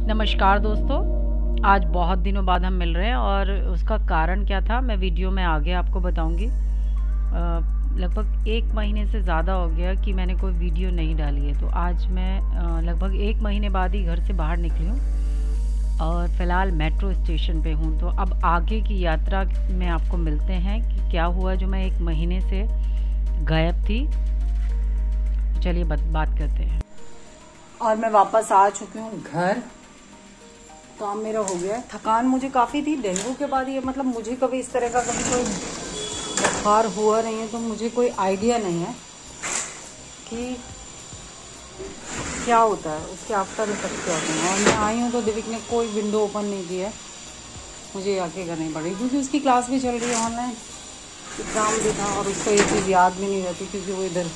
नमस्कार दोस्तों, आज बहुत दिनों बाद हम मिल रहे हैं और उसका कारण क्या था मैं वीडियो में आगे आपको बताऊंगी। लगभग 1 महीने से ज़्यादा हो गया कि मैंने कोई वीडियो नहीं डाली है, तो आज मैं लगभग 1 महीने बाद ही घर से बाहर निकली हूँ और फ़िलहाल मेट्रो स्टेशन पे हूँ। तो अब आगे की यात्रा में आपको मिलते हैं कि क्या हुआ जो मैं 1 महीने से गायब थी। चलिए बात करते हैं। और मैं वापस आ चुकी हूँ घर। काम मेरा हो गया है। थकान मुझे काफ़ी थी डेंगू के बाद। ये मतलब मुझे कभी इस तरह का कभी कोई बुखार हुआ नहीं है, तो मुझे कोई आइडिया नहीं है कि क्या होता है, उसके आफ्टर इफेक्ट क्या होते हैं। और मैं आई हूँ तो दिविक ने कोई विंडो ओपन नहीं की है, मुझे आके करनी पड़ी क्योंकि उसकी क्लास भी चल रही है, ऑनलाइन एग्ज़ाम भी था और उसको ये चीज़ याद भी नहीं रहती क्योंकि वो इधर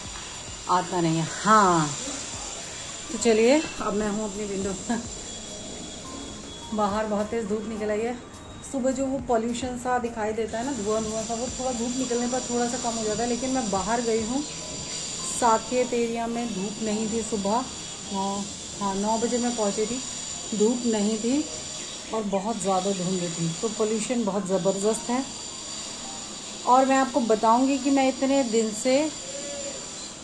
आता नहीं है। हाँ, तो चलिए अब मैं हूँ अपनी विंडो बाहर। बहुत तेज़ धूप निकल आई है। सुबह जो वो पॉल्यूशन सा दिखाई देता है ना, धुआं सा, वो थोड़ा धूप निकलने पर थोड़ा सा कम हो जाता है। लेकिन मैं बाहर गई हूँ, साकेत एरिया में धूप नहीं थी सुबह 9 बजे मैं पहुँची थी। धूप नहीं थी और बहुत ज़्यादा धुंध थी, तो पोल्यूशन बहुत ज़बरदस्त है। और मैं आपको बताऊँगी कि मैं इतने दिन से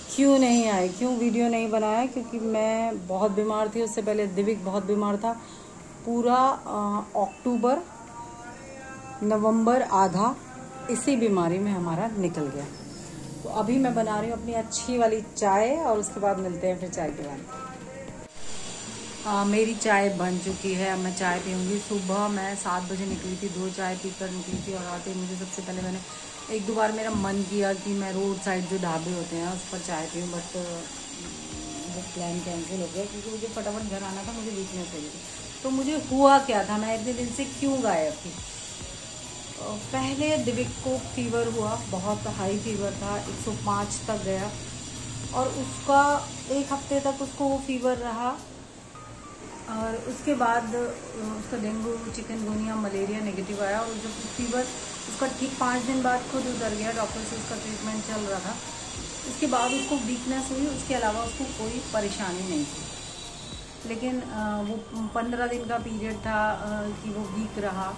क्यों नहीं आई, क्यों वीडियो नहीं बनाया, क्योंकि मैं बहुत बीमार थी। उससे पहले दिविक बहुत बीमार था। पूरा अक्टूबर नवंबर आधा इसी बीमारी में हमारा निकल गया। तो अभी मैं बना रही हूँ अपनी अच्छी वाली चाय और उसके बाद मिलते हैं फिर चाय के बाद। मेरी चाय बन चुकी है, अब मैं चाय पीऊँगी। सुबह मैं 7 बजे निकली थी, 2 चाय पीकर निकली थी और आते ही मुझे सबसे पहले मैंने 1-2 बार मेरा मन किया कि मैं रोड साइड जो ढाबे होते हैं उस पर चाय पीऊँ, बट वो प्लान कैंसिल हो गया क्योंकि मुझे फटाफट घर आना था, मुझे वीकनेस हो गई थी। तो मुझे हुआ क्या था, मैं इतने दिन से क्यों गायब थी। पहले दिविक को फीवर हुआ, बहुत हाई फीवर था, 105 तक गया और उसका 1 हफ्ते तक उसको वो फीवर रहा। और उसके बाद उसका डेंगू, चिकनगुनिया, मलेरिया नेगेटिव आया और जब फीवर उसका ठीक 5 दिन बाद खुद उतर गया। डॉक्टर से उसका ट्रीटमेंट चल रहा था। उसके बाद उसको वीकनेस हुई, उसके अलावा उसको कोई परेशानी नहीं थी। लेकिन वो 15 दिन का पीरियड था कि वो वीक रहा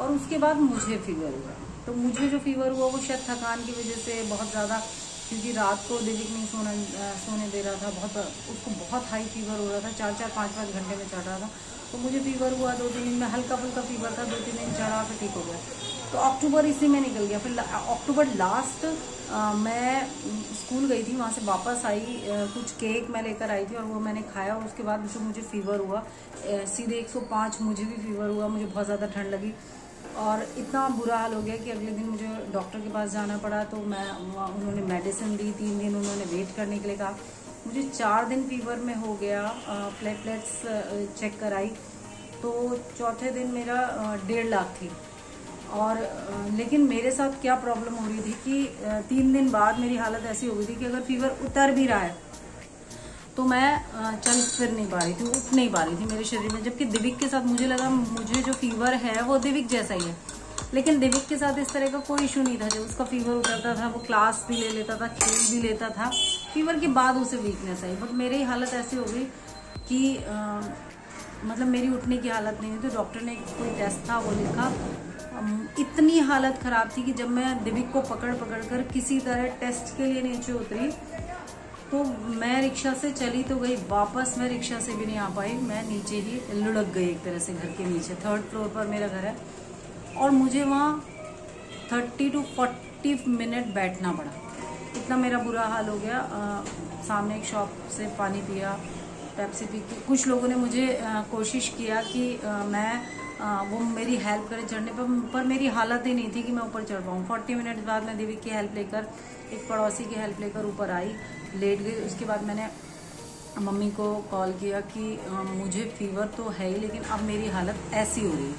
और उसके बाद मुझे फीवर हुआ। तो मुझे जो फीवर हुआ वो शायद थकान की वजह से बहुत ज़्यादा, क्योंकि रात को दिविक नहीं सोने दे रहा था। उसको बहुत हाई फीवर हो रहा था, 4-4, 5-5 घंटे में चढ़ रहा था। तो मुझे फीवर हुआ 2-3 दिन में, हल्का फुल्का फीवर था, 2-3 दिन चढ़ा फिर ठीक हो गया। तो अक्टूबर इसी में निकल गया। फिर अक्टूबर लास्ट मैं स्कूल गई थी, वहाँ से वापस आई, कुछ केक मैं लेकर आई थी और वो मैंने खाया। और उसके बाद जो मुझे फीवर हुआ सीधे 105, मुझे भी फीवर हुआ, मुझे बहुत ज़्यादा ठंड लगी और इतना बुरा हाल हो गया कि अगले दिन मुझे डॉक्टर के पास जाना पड़ा। तो उन्होंने मेडिसिन दी, 3 दिन उन्होंने वेट करने के लिए कहा। मुझे 4 दिन फीवर में हो गया। प्लेटलेट्स चेक कराई तो चौथे दिन मेरा 1.5 लाख थी। और लेकिन मेरे साथ क्या प्रॉब्लम हो रही थी कि 3 दिन बाद मेरी हालत ऐसी हो गई थी कि अगर फीवर उतर भी रहा है तो मैं चल फिर नहीं पा रही थी, उठ नहीं पा रही थी मेरे शरीर में। जबकि दिविक के साथ मुझे लगा मुझे जो फीवर है वो दिविक जैसा ही है, लेकिन दिविक के साथ इस तरह का कोई इशू नहीं था। जब उसका फीवर उतरता था वो क्लास भी ले लेता था, खेल भी लेता था। फीवर के बाद उसे वीकनेस आई, बट मेरी हालत ऐसी हो गई कि मतलब मेरी उठने की हालत नहीं हुई। तो डॉक्टर ने कोई टेस्ट था वो लिखा। इतनी हालत ख़राब थी कि जब मैं दिविक को पकड़ कर किसी तरह टेस्ट के लिए नीचे उतरी तो मैं रिक्शा से चली तो गई, वापस मैं रिक्शा से भी नहीं आ पाई। मैं नीचे ही लुढ़क गई एक तरह से, घर के नीचे 3rd फ्लोर पर मेरा घर है और मुझे वहाँ 30 to 40 मिनट बैठना पड़ा। इतना मेरा बुरा हाल हो गया। सामने एक शॉप से पानी पिया, पेप्सी पी के। कुछ लोगों ने मुझे कोशिश किया कि वो मेरी हेल्प करें चढ़ने पर मेरी हालत ही नहीं थी कि मैं ऊपर चढ़ पाऊँ। 40 मिनट बाद मैं दिविक की हेल्प लेकर, एक पड़ोसी की हेल्प लेकर ऊपर आई, लेट गई। उसके बाद मैंने मम्मी को कॉल किया कि मुझे फीवर तो है ही, लेकिन अब मेरी हालत ऐसी हो रही है।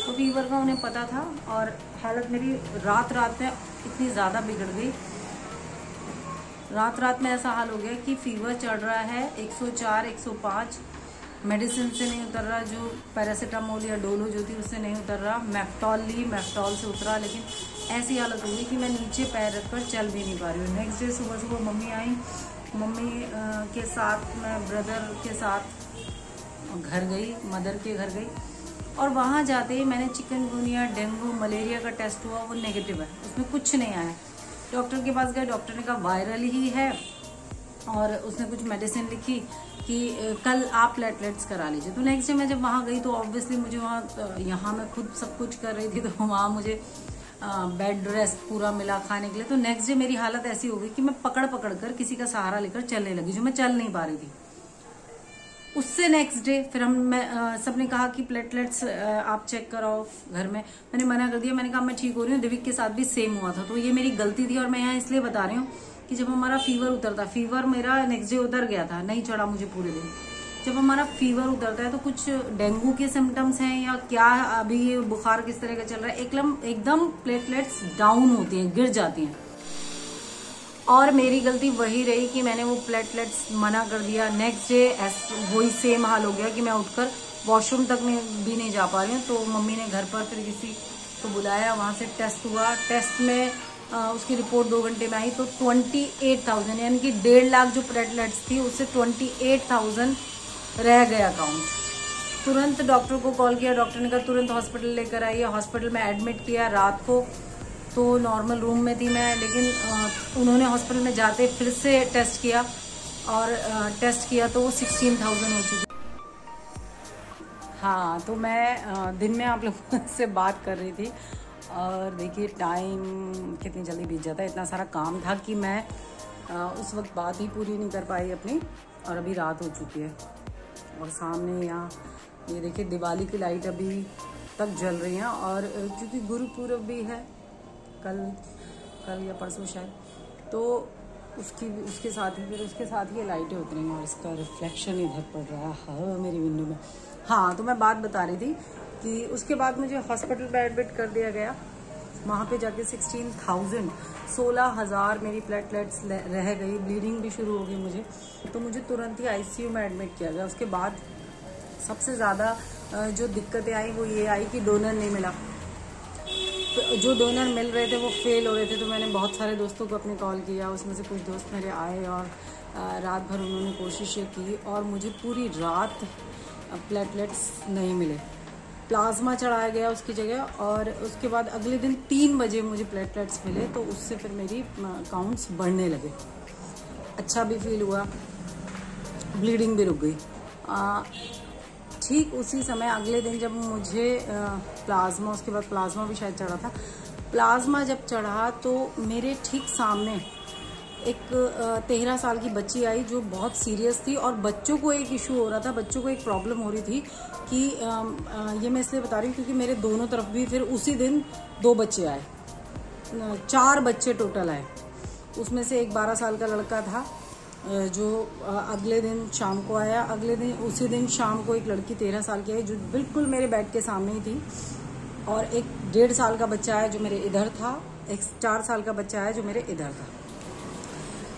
तो फीवर का उन्हें पता था और हालत मेरी रात में इतनी ज़्यादा बिगड़ गई। रात में ऐसा हाल हो गया कि फीवर चढ़ रहा है 104, 105, मेडिसिन से नहीं उतर रहा। जो पैरासीटामोल या डोलो जो थी उससे नहीं उतर रहा। मेफ्टॉल से उतरा, लेकिन ऐसी हालत हो गई कि मैं नीचे पैर रखकर चल भी नहीं पा रही हूँ। नेक्स्ट डे सुबह मम्मी आई, मम्मी के साथ मैं ब्रदर के साथ घर गई, मदर के घर गई, और वहाँ जाते ही मैंने चिकनगुनिया, डेंगू, मलेरिया का टेस्ट हुआ, वो नेगेटिव है, उसमें कुछ नहीं आया। डॉक्टर के पास गए, डॉक्टर ने कहा वायरल ही है, और उसने कुछ मेडिसिन लिखी कि कल आप प्लेटलेट्स करा लीजिए। तो नेक्स्ट डे मैं जब वहाँ गई तो ऑब्वियसली मुझे वहाँ, यहाँ मैं खुद सब कुछ कर रही थी, तो वहाँ मुझे बेड रेस्ट पूरा मिला खाने के लिए। तो नेक्स्ट डे मेरी हालत ऐसी हो गई कि मैं पकड़ पकड़ कर किसी का सहारा लेकर चलने लगी, जो मैं चल नहीं पा रही थी। उससे नेक्स्ट डे फिर सबने कहा कि प्लेटलेट्स आप चेक कराओ घर में। मैंने मना कर दिया, मैंने कहा मैं ठीक हो रही हूँ। दिविक के साथ भी सेम हुआ था, तो ये मेरी गलती थी। और मैं यहाँ इसलिए बता रही हूँ कि जब हमारा फीवर उतरता, फीवर मेरा नेक्स्ट डे उतर गया था, नहीं चढ़ा मुझे पूरे दिन। जब हमारा फीवर उतरता है तो कुछ डेंगू के सिम्टम्स हैं या क्या, अभी ये बुखार किस तरह का चल रहा है, एकदम प्लेटलेट्स डाउन होती हैं, गिर जाती हैं। और मेरी गलती वही रही कि मैंने वो प्लेटलेट्स मना कर दिया। नेक्स्ट डे वही सेम हाल हो गया कि मैं उठकर वॉशरूम तक भी नहीं जा पा रही हूँ। तो मम्मी ने घर पर फिर किसी को बुलाया, वहाँ से टेस्ट हुआ। टेस्ट में उसकी रिपोर्ट 2 घंटे में आई, तो 28,000 यानी कि 1.5 लाख जो प्लेटलेट्स थी उससे 28,000 रह गया काउंट। तुरंत डॉक्टर को कॉल किया, डॉक्टर ने कहा तुरंत हॉस्पिटल लेकर आइए। हॉस्पिटल में एडमिट किया रात को, तो नॉर्मल रूम में थी मैं, लेकिन उन्होंने हॉस्पिटल में जाते फिर से टेस्ट किया, और टेस्ट किया तो वो 16,000 हो चुकी। हाँ, तो मैं दिन में आप लोगों से बात कर रही थी, और देखिए टाइम कितनी जल्दी बीत जाता है। इतना सारा काम था कि मैं उस वक्त बात ही पूरी नहीं कर पाई अपनी, और अभी रात हो चुकी है। और सामने यहाँ ये देखिए दिवाली की लाइट अभी तक जल रही हैं, और क्योंकि गुरुपुरब भी है कल या परसों शायद, तो उसके साथ ही ये लाइटें उतरी हैं, और इसका रिफ्लेक्शन इधर पड़ रहा है मेरी विंडो में। हाँ, तो मैं बात बता रही थी कि उसके बाद मुझे हॉस्पिटल में एडमिट कर दिया गया। वहाँ पे जाके 16,000 मेरी प्लेटलेट्स रह गई, ब्लीडिंग भी शुरू हो गई मुझे, तो मुझे तुरंत ही आईसीयू में एडमिट किया गया। उसके बाद सबसे ज़्यादा जो दिक्कतें आई वो ये आई कि डोनर नहीं मिला। तो जो डोनर मिल रहे थे वो फेल हो रहे थे, तो मैंने बहुत सारे दोस्तों को अपने कॉल किया। उसमें से कुछ दोस्त मेरे आए, और रात भर उन्होंने कोशिशें की, और मुझे पूरी रात प्लेटलेट्स नहीं मिले। प्लाज्मा चढ़ाया गया उसकी जगह, और उसके बाद अगले दिन 3 बजे मुझे प्लेटलेट्स मिले, तो उससे फिर मेरी काउंट्स बढ़ने लगे। अच्छा भी फील हुआ, ब्लीडिंग भी रुक गई। ठीक उसी समय अगले दिन जब मुझे प्लाज्मा, उसके बाद प्लाज्मा भी शायद चढ़ा था, प्लाज्मा जब चढ़ा तो मेरे ठीक सामने एक 13 साल की बच्ची आई जो बहुत सीरियस थी, और बच्चों को एक इशू हो रहा था, बच्चों को एक प्रॉब्लम हो रही थी कि ये मैं इसलिए बता रही हूँ क्योंकि मेरे दोनों तरफ भी फिर उसी दिन 2 बच्चे आए, 4 बच्चे टोटल आए। उसमें से एक 12 साल का लड़का था जो अगले दिन शाम को आया। उसी दिन शाम को एक लड़की 13 साल की आई जो बिल्कुल मेरे बेड के सामने ही थी, और एक 1.5 साल का बच्चा आया जो मेरे इधर था, एक 4 साल का बच्चा आया जो मेरे इधर था।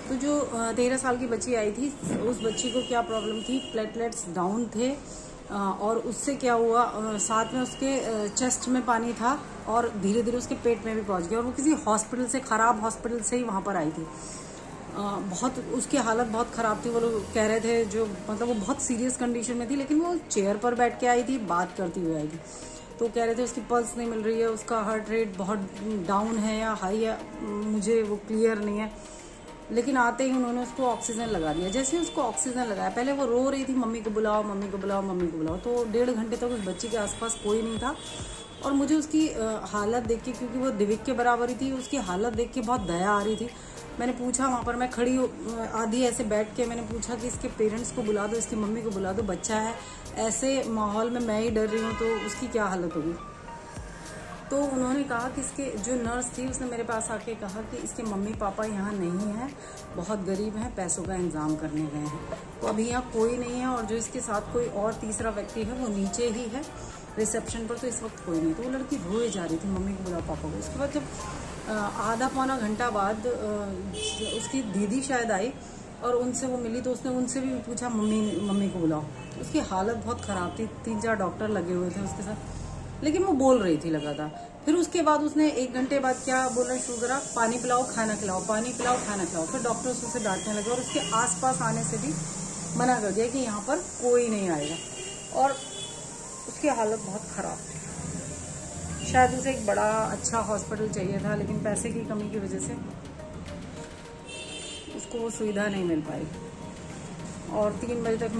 तो जो 13 साल की बच्ची आई थी, उस बच्ची को क्या प्रॉब्लम थी, प्लेटलेट्स डाउन थे, और उससे क्या हुआ, साथ में उसके चेस्ट में पानी था, और धीरे धीरे उसके पेट में भी पहुंच गया, और वो किसी हॉस्पिटल से, ख़राब हॉस्पिटल से ही वहाँ पर आई थी। बहुत उसकी हालत बहुत ख़राब थी। वो लोग कह रहे थे, जो मतलब वो बहुत सीरियस कंडीशन में थी, लेकिन वो चेयर पर बैठ के आई थी, बात करती हुई आई थी। तो कह रहे थे उसकी पल्स नहीं मिल रही है, उसका हार्ट रेट बहुत डाउन है या हाई है, मुझे वो क्लियर नहीं है। लेकिन आते ही उन्होंने उसको ऑक्सीजन लगा दिया। जैसे ही उसको ऑक्सीजन लगाया, पहले वो रो रही थी, मम्मी को बुलाओ, मम्मी को बुलाओ, मम्मी को बुलाओ। तो 1.5 घंटे तक उस बच्ची के आसपास कोई नहीं था, और मुझे उसकी हालत देख के, क्योंकि वो दिविक के बराबर ही थी, उसकी हालत देख के बहुत दया आ रही थी। मैंने पूछा, वहाँ पर मैं खड़ी आधी ऐसे बैठ के मैंने पूछा कि इसके पेरेंट्स को बुला दो, इसकी मम्मी को बुला दो, बच्चा है, ऐसे माहौल में मैं ही डर रही हूँ तो उसकी क्या हालत होगी। तो उन्होंने कहा कि इसके जो नर्स थी उसने मेरे पास आके कहा कि इसके मम्मी पापा यहाँ नहीं हैं, बहुत गरीब हैं, पैसों का इंतज़ाम करने गए हैं, तो अभी यहाँ कोई नहीं है, और जो इसके साथ कोई और तीसरा व्यक्ति है वो नीचे ही है रिसेप्शन पर, तो इस वक्त कोई नहीं। तो वो लड़की रोए जा रही थी, मम्मी को बुलाओ, पापा को। उसके बाद जब आधा पौना घंटा बाद उसकी दीदी शायद आई और उनसे वो मिली, तो उसने उनसे भी पूछा मम्मी को बुलाओ। तो उसकी हालत बहुत ख़राब थी, 3-4 डॉक्टर लगे हुए थे उसके साथ। लेकिन वो बोल रही थी लगातार। फिर उसके बाद उसने 1 घंटे बाद क्या बोलना शुरू करा, पानी पिलाओ खाना खिलाओ, पानी पिलाओ खाना खिलाओ। फिर डॉक्टर्स उसे डांटने लगे और उसके आसपास आने से भी मना कर दिया कि यहाँ पर कोई नहीं आएगा। और उसकी हालत बहुत ख़राब थी। शायद उसे एक बड़ा अच्छा हॉस्पिटल चाहिए था, लेकिन पैसे की कमी की वजह से उसको वो सुविधा नहीं मिल पाई। और 3 बजे तक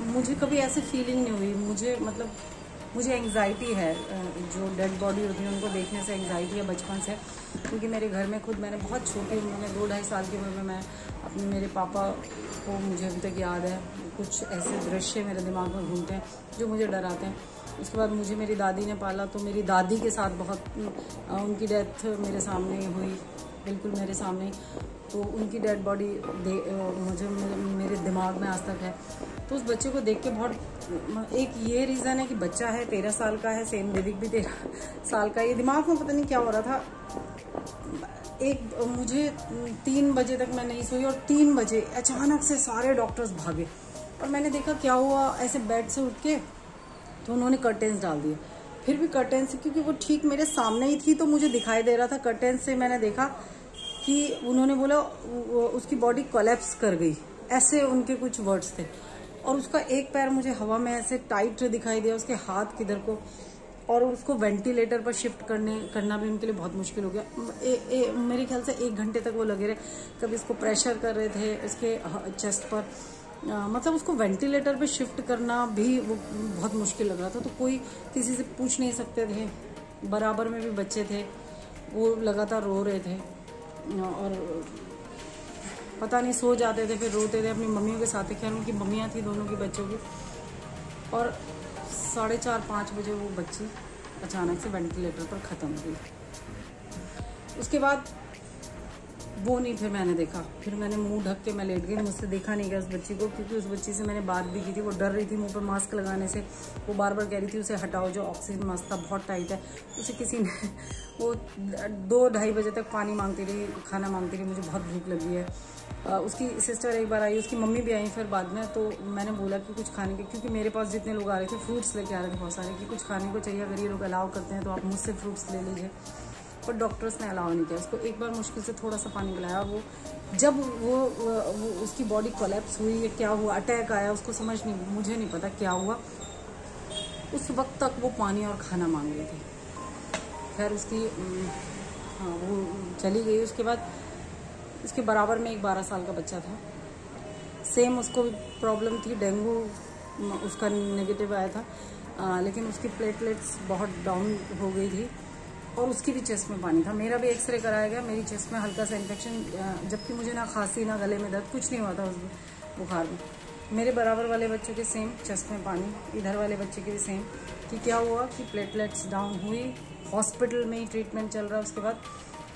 मुझे कभी ऐसी फीलिंग नहीं हुई। मुझे एंग्जाइटी है, जो डेड बॉडी होती है उनको देखने से एंग्जाइटी है बचपन से। क्योंकि मेरे घर में खुद मैंने बहुत छोटी उम्र में 2-2.5 साल की उम्र में मैं अपने मेरे पापा को, मुझे अभी तक याद है, कुछ ऐसे दृश्य मेरे दिमाग में घूमते हैं जो मुझे डराते हैं। उसके बाद मुझे मेरी दादी ने पाला, तो मेरी दादी के साथ बहुत उनकी डेथ मेरे सामने हुई, बिल्कुल मेरे सामने। तो उनकी डेड बॉडी मुझे मेरे दिमाग में आज तक है। तो उस बच्चे को देख के बहुत, एक ये रीज़न है कि बच्चा है, 13 साल का है, सेम दिविक भी 13 साल का। ये दिमाग में पता नहीं क्या हो रहा था। मुझे 3 बजे तक मैं नहीं सोई और 3 बजे अचानक से सारे डॉक्टर्स भागे और मैंने देखा क्या हुआ, ऐसे बेड से उठ के तो उन्होंने कर्टेन्स डाल दिए। फिर भी कर्टेन्स, क्योंकि वो ठीक मेरे सामने ही थी तो मुझे दिखाई दे रहा था। कर्टेन्स से मैंने देखा कि उन्होंने बोला उसकी बॉडी कोलैप्स कर गई, ऐसे उनके कुछ वर्ड्स थे। और उसका एक पैर मुझे हवा में ऐसे टाइट दिखाई दिया, उसके हाथ किधर को, और उसको वेंटिलेटर पर शिफ्ट करना भी उनके लिए बहुत मुश्किल हो गया। मेरे ख्याल से 1 घंटे तक वो लगे रहे, कभी इसको प्रेशर कर रहे थे इसके चेस्ट पर, मतलब उसको वेंटिलेटर पे शिफ्ट करना भी वो बहुत मुश्किल लग रहा था। तो कोई किसी से पूछ नहीं सकते थे। बराबर में भी बच्चे थे, वो लगातार रो रहे थे और पता नहीं सो जाते थे फिर रोते थे, अपनी मम्मियों के साथ। खैर उनकी मम्मियाँ थी दोनों की बच्चों की। और 4:30-5 बजे वो बच्ची अचानक से वेंटिलेटर पर ख़त्म हो गई। उसके बाद वो नहीं, फिर मैंने देखा, फिर मैंने मुंह ढक के मैं लेट गई। मुझसे देखा नहीं गया उस बच्ची को, क्योंकि उस बच्ची से मैंने बात भी की थी। वो डर रही थी मुंह पर मास्क लगाने से। वो बार बार कह रही थी उसे हटाओ, जो ऑक्सीजन मास्क था बहुत टाइट है। उसे किसी ने वो 2-2:30 बजे तक पानी मांगती रही, खाना मांगती रही, मुझे बहुत भूख लगी है। उसकी सिस्टर एक बार आई, उसकी मम्मी भी आई फिर बाद में। तो मैंने बोला कि कुछ खाने के, क्योंकि मेरे पास जितने लोग आ रहे थे फ्रूट्स लेके आ रहे थे बहुत सारे, कि कुछ खाने को चाहिए, अगर ये लोग अलाउ करते हैं तो आप मुझसे फ्रूट्स ले लीजिए। पर डॉक्टर्स ने अलाउ नहीं किया उसको। एक बार मुश्किल से थोड़ा सा पानी पिलाया। वो जब वो उसकी बॉडी कोलैप्स हुई या क्या हुआ, अटैक आया, उसको समझ नहीं, मुझे नहीं पता क्या हुआ। उस वक्त तक वो पानी और खाना मांग रही थी। खैर उसकी वो चली गई। उसके बाद उसके बराबर में एक 12 साल का बच्चा था, सेम उसको प्रॉब्लम थी, डेंगू उसका नेगेटिव आया था, लेकिन उसकी प्लेटलेट्स बहुत डाउन हो गई थी और उसकी भी चेस्ट में पानी था। मेरा भी एक्सरे कराया गया, मेरी चेस्ट में हल्का सा इन्फेक्शन, जबकि मुझे ना खांसी ना गले में दर्द, कुछ नहीं हुआ था उस बुखार में। मेरे बराबर वाले बच्चों के सेम चेस्ट में पानी, इधर वाले बच्चे के भी सेम। कि क्या हुआ कि प्लेटलेट्स डाउन हुई, हॉस्पिटल में ही ट्रीटमेंट चल रहा है उसके बाद,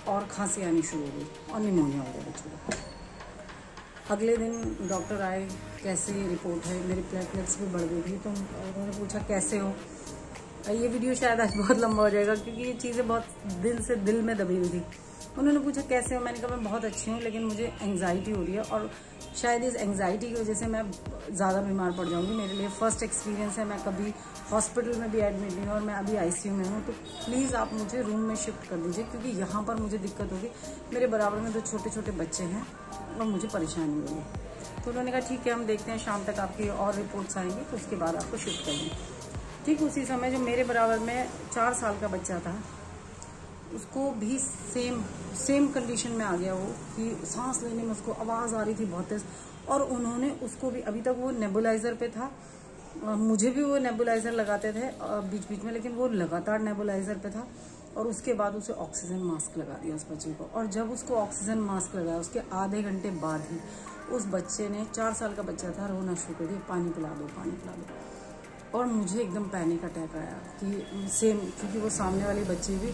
और खांसी आनी शुरू हो गई और निमोनिया हो गया बच्चों को। अगले दिन डॉक्टर आए, कैसे रिपोर्ट है, मेरी प्लेटलेट्स भी बढ़ गई थी। तो उन्होंने पूछा कैसे हो। ये वीडियो शायद आज बहुत लंबा हो जाएगा, क्योंकि ये चीज़ें बहुत दिल से दिल में दबी हुई थी। उन्होंने पूछा कैसे हो, मैंने कहा मैं बहुत अच्छी हूँ, लेकिन मुझे एंग्जाइटी हो रही है और शायद इस एंग्जाइटी की वजह से मैं ज़्यादा बीमार पड़ जाऊँगी। मेरे लिए फ़र्स्ट एक्सपीरियंस है, मैं कभी हॉस्पिटल में भी एडमिट नहीं हूँ और मैं अभी ICU में हूँ। तो प्लीज़ आप मुझे रूम में शिफ्ट कर दीजिए, क्योंकि यहाँ पर मुझे दिक्कत होगी। मेरे बराबर में 2 छोटे छोटे बच्चे हैं और मुझे परेशानी होगी। तो उन्होंने कहा ठीक है, हम देखते हैं, शाम तक आपकी और रिपोर्ट्स आएंगी तो उसके बाद आपको शिफ्ट करेंगे। ठीक उसी समय जो मेरे बराबर में 4 साल का बच्चा था, उसको भी सेम कंडीशन में आ गया वो, कि सांस लेने में उसको आवाज़ आ रही थी बहुत तेज। और उन्होंने उसको भी, अभी तक वो नेबुलाइज़र पे था, मुझे भी वो नेबुलाइज़र लगाते थे बीच बीच में, लेकिन वो लगातार नेबुलाइज़र पे था। और उसके बाद उसे ऑक्सीजन मास्क लगा दिया उस बच्चे को। और जब उसको ऑक्सीजन मास्क लगाया, उसके आधे घंटे बाद ही उस बच्चे ने, 4 साल का बच्चा था, रोना शुरू कर दिया, पानी पिला दो, पानी पिला दो। और मुझे एकदम पैनिक अटैक आया कि सेम, क्योंकि वो सामने वाले बच्चे भी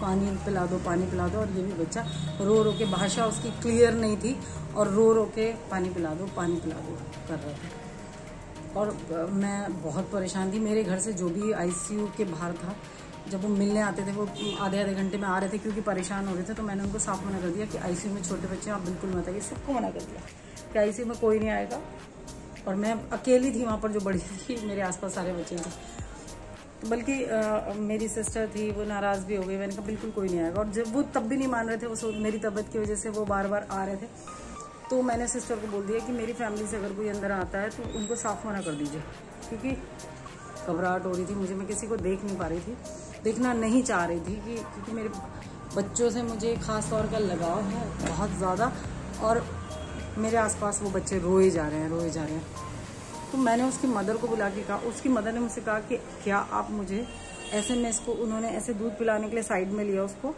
पानी पिला दो, पानी पिला दो, और ये भी बच्चा रो रो के, भाषा उसकी क्लियर नहीं थी, और रो रो के पानी पिला दो, पानी पिला दो कर रहे थे। और मैं बहुत परेशान थी। मेरे घर से जो भी ICU के बाहर था, जब वो मिलने आते थे, वो आधे घंटे में आ रहे थे क्योंकि परेशान हो रहे थे। तो मैंने उनको साफ मना कर दिया कि ICU में छोटे बच्चे आप बिल्कुल मत आइए। सबको मना कर दिया कि ICU में कोई नहीं आएगा। और मैं अकेली थी वहाँ पर जो बड़ी थी, मेरे आसपास सारे बच्चे थे। बल्कि मेरी सिस्टर थी, वो नाराज़ भी हो गई। मैंने कहा बिल्कुल कोई नहीं आएगा, और जब वो तब भी नहीं मान रहे थे, वो मेरी तबीयत की वजह से वो बार बार आ रहे थे, तो मैंने सिस्टर को बोल दिया कि मेरी फैमिली से अगर कोई अंदर आता है तो उनको साफ मना कर दीजिए, क्योंकि घबराहट हो रही थी मुझे, मैं किसी को देख नहीं पा रही थी, देखना नहीं चाह रही थी, क्योंकि मेरे बच्चों से मुझे ख़ास तौर का लगाव है बहुत ज़्यादा, और मेरे आसपास वो बच्चे रोए जा रहे हैं। तो मैंने उसकी मदर को बुला के कहा, उसकी मदर ने मुझसे कहा कि क्या आप मुझे ऐसे में इसको, उन्होंने ऐसे दूध पिलाने के लिए साइड में लिया उसको,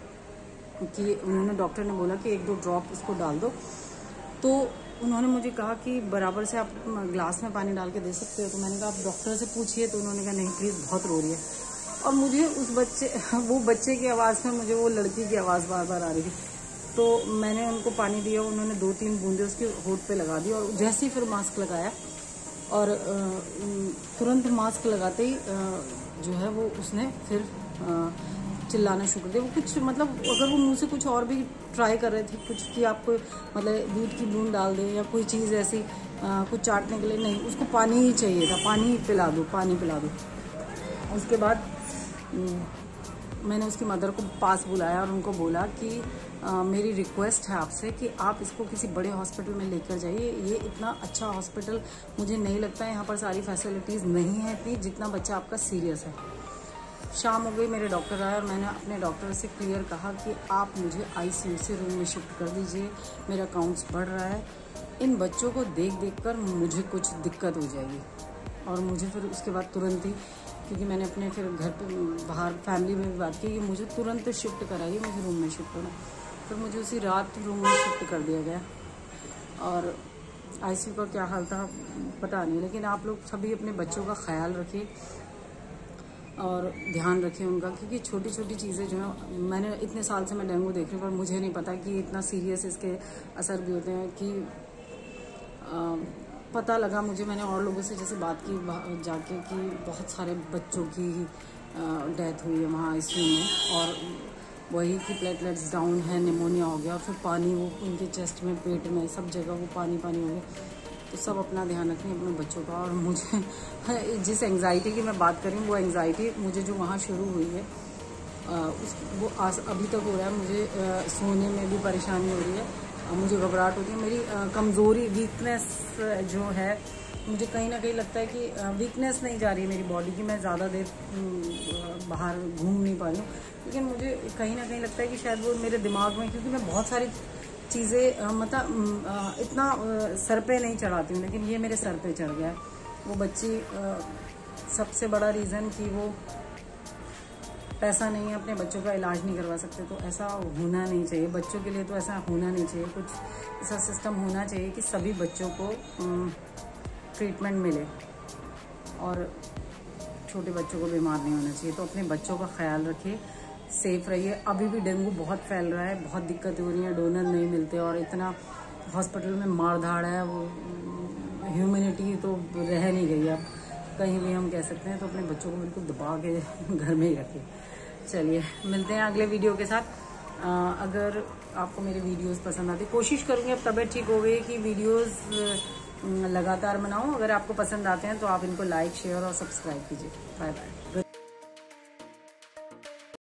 कि उन्होंने, डॉक्टर ने बोला कि 1-2 ड्रॉप उसको डाल दो, तो उन्होंने मुझे कहा कि बराबर से आप ग्लास में पानी डाल के दे सकते हो। तो मैंने कहा आप डॉक्टर से पूछिए, तो उन्होंने कहा नहीं प्लीज़ बहुत रो रही है। और मुझे वो बच्चे की आवाज़ में मुझे वो लड़की की आवाज़ बार बार आ रही थी, तो मैंने उनको पानी दिया, उन्होंने 2-3 बूंदे उसके होठ पे लगा दी, और जैसे ही फिर मास्क लगाया, और तुरंत मास्क लगाते ही जो है वो उसने फिर चिल्लाना शुरू कर दिया। वो कुछ मतलब अगर वो मुंह से कुछ और भी ट्राई कर रहे थे, कुछ कि आपको मतलब दूध की बूंद डाल दें या कोई चीज़ ऐसी कुछ चाटने के लिए, नहीं, उसको पानी ही चाहिए था, पानी पिला दो। उसके बाद मैंने उसकी मदर को पास बुलाया और उनको बोला कि मेरी रिक्वेस्ट है आपसे कि आप इसको किसी बड़े हॉस्पिटल में लेकर जाइए। ये इतना अच्छा हॉस्पिटल मुझे नहीं लगता है, यहाँ पर सारी फैसिलिटीज़ नहीं है इतनी जितना बच्चा आपका सीरियस है। शाम हो गई, मेरे डॉक्टर आए और मैंने अपने डॉक्टर से क्लियर कहा कि आप मुझे आईसीयू से रूम में शिफ्ट कर दीजिए, मेरा काउंट्स बढ़ रहा है, इन बच्चों को देख कर मुझे कुछ दिक्कत हो जाएगी। और मुझे फिर उसके बाद तुरंत ही, क्योंकि मैंने अपने फिर घर पे बाहर फैमिली में भी बात की कि मुझे तुरंत शिफ्ट कराइए, मुझे रूम में शिफ्ट होना। फिर मुझे उसी रात रूम में शिफ्ट कर दिया गया, और आईसीयू का क्या हाल था पता नहीं, लेकिन आप लोग सभी अपने बच्चों का ख्याल रखिए और ध्यान रखें उनका, क्योंकि छोटी छोटी चीज़ें जो हैं, मैंने इतने साल से मैं डेंगू देख रही हूँ, पर मुझे नहीं पता कि इतना सीरियस इसके असर भी होते हैं। कि पता लगा मुझे, मैंने और लोगों से जैसे बात की जाके कि बहुत सारे बच्चों की डेथ हुई है वहाँ आईसीयू में, और वही कि प्लेटलेट्स डाउन है, निमोनिया हो गया, और फिर पानी वो उनके चेस्ट में, पेट में, सब जगह वो पानी हो गया। तो सब अपना ध्यान रखें अपने बच्चों का। और मुझे जिस एंग्जाइटी की मैं बात कर रही हूँ, वो एंग्जाइटी मुझे जो वहाँ शुरू हुई है वो अभी तक हो रहा है। मुझे सोने में भी परेशानी हो रही है, मुझे घबराहट होती है, मेरी कमज़ोरी, वीकनेस जो है, मुझे कहीं ना कहीं लगता है कि वीकनेस नहीं जा रही है मेरी बॉडी की, मैं ज़्यादा देर बाहर घूम नहीं पा रही हूँ, लेकिन मुझे कहीं ना कहीं लगता है कि शायद वो मेरे दिमाग में, क्योंकि मैं बहुत सारी चीज़ें मतलब इतना सर पे नहीं चढ़ाती हूँ, लेकिन ये मेरे सर पे चढ़ गया है। वो बच्ची सबसे बड़ा रीज़न कि वो पैसा नहीं है, अपने बच्चों का इलाज नहीं करवा सकते, तो ऐसा होना नहीं चाहिए बच्चों के लिए, तो ऐसा होना नहीं चाहिए। कुछ ऐसा सिस्टम होना चाहिए कि सभी बच्चों को ट्रीटमेंट मिले और छोटे बच्चों को बीमार नहीं होना चाहिए। तो अपने बच्चों का ख्याल रखिए, सेफ रहिए। अभी भी डेंगू बहुत फैल रहा है, बहुत दिक्कत हो रही है, डोनर नहीं मिलते, और इतना हॉस्पिटल में मार धाड़ है, वो ह्यूमैनिटी तो रह नहीं गई अब कहीं भी, हम कह सकते हैं। तो अपने बच्चों को बिल्कुल दबा के घर में ही रखिए। चलिए मिलते हैं अगले वीडियो के साथ। अगर आपको मेरे वीडियोस पसंद आते, कोशिश करूँगी, अब तबीयत ठीक हो गई, कि वीडियोस लगातार बनाऊँ। अगर आपको पसंद आते हैं तो आप इनको लाइक, शेयर और सब्सक्राइब कीजिए। Bye bye.